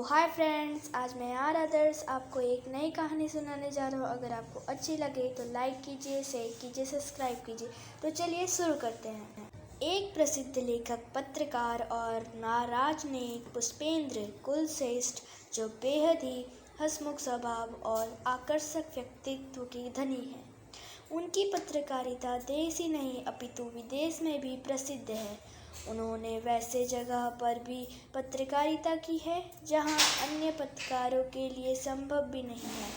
Hi friends, आज मैं यार आदर्श आपको एक नई कहानी सुनाने जा रहा हूँ। अगर आपको अच्छी लगे तो लाइक कीजिए, शेयर कीजिए, सब्सक्राइब कीजिए। तो चलिए शुरू करते हैं। एक प्रसिद्ध लेखक, पत्रकार और राजनयिक पुष्पेंद्र कुलश्रेष्ठ, जो बेहद ही हंसमुख स्वभाव और आकर्षक व्यक्तित्व के धनी हैं। उनकी पत्रकारिता देश ही नहीं अपितु विदेश में भी प्रसिद्ध है। उन्होंने वैसे जगह पर भी पत्रकारिता की है जहां अन्य पत्रकारों के लिए संभव भी नहीं है।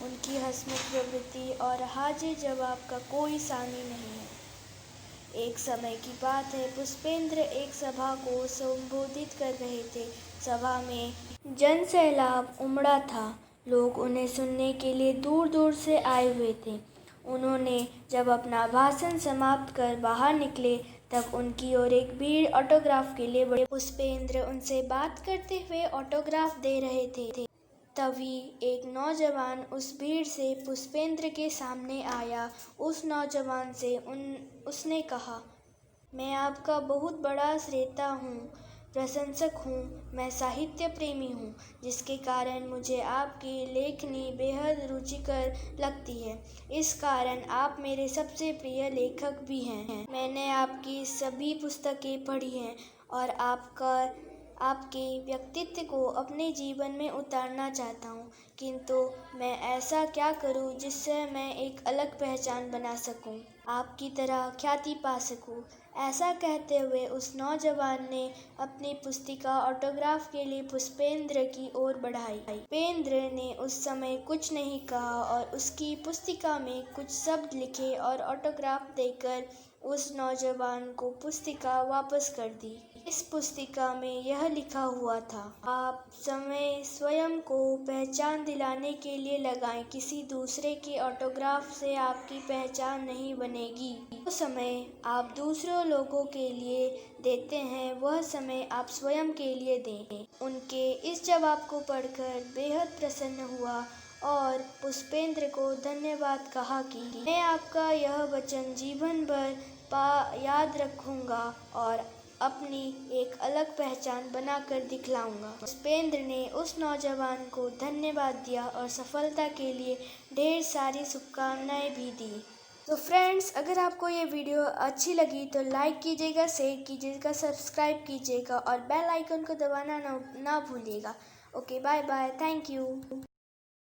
उनकी हंसमुख प्रवृत्ति और हाजिर जवाब का कोई सानी नहीं है। एक समय की बात है, पुष्पेंद्र एक सभा को संबोधित कर रहे थे। सभा में जनसैलाब उमड़ा था। लोग उन्हें सुनने के लिए दूर दूर से आए हुए थे। उन्होंने जब अपना भाषण समाप्त कर बाहर निकले तब उनकी ओर एक भीड़ ऑटोग्राफ के लिए बढ़ी। पुष्पेंद्र उनसे बात करते हुए ऑटोग्राफ दे रहे थे। तभी एक नौजवान उस भीड़ से पुष्पेंद्र के सामने आया। उस नौजवान से उसने कहा, मैं आपका बहुत बड़ा श्रोता हूँ, प्रशंसक हूँ। मैं साहित्य प्रेमी हूँ, जिसके कारण मुझे आपकी लेखनी बेहद रुचिकर लगती है। इस कारण आप मेरे सबसे प्रिय लेखक भी हैं। मैंने आपकी सभी पुस्तकें पढ़ी हैं और आपके व्यक्तित्व को अपने जीवन में उतारना चाहता हूँ, किंतु मैं ऐसा क्या करूँ जिससे मैं एक अलग पहचान बना सकूँ, आपकी तरह ख्याति पा सकूँ। ऐसा कहते हुए उस नौजवान ने अपनी पुस्तिका ऑटोग्राफ के लिए पुष्पेंद्र की ओर बढ़ाई। पुष्पेंद्र ने उस समय कुछ नहीं कहा और उसकी पुस्तिका में कुछ शब्द लिखे और ऑटोग्राफ देकर उस नौजवान को पुस्तिका वापस कर दी। इस पुस्तिका में यह लिखा हुआ था, आप समय स्वयं को पहचान दिलाने के लिए लगाएं। किसी दूसरे के ऑटोग्राफ से आपकी पहचान नहीं बनेगी। वो समय आप दूसरों लोगों के लिए देते हैं, वह समय आप स्वयं के लिए दें। उनके इस जवाब को पढ़कर बेहद प्रसन्न हुआ और पुष्पेंद्र को धन्यवाद कहा कि मैं आपका यह वचन जीवन भर याद रखूंगा और अपनी एक अलग पहचान बनाकर दिखलाऊंगा। पुष्पेंद्र ने उस नौजवान को धन्यवाद दिया और सफलता के लिए ढेर सारी शुभकामनाएं भी दी। तो फ्रेंड्स, अगर आपको ये वीडियो अच्छी लगी तो लाइक कीजिएगा, शेयर कीजिएगा, सब्सक्राइब कीजिएगा और बेल आइकन को दबाना ना भूलिएगा। Okay, bye bye, thank you.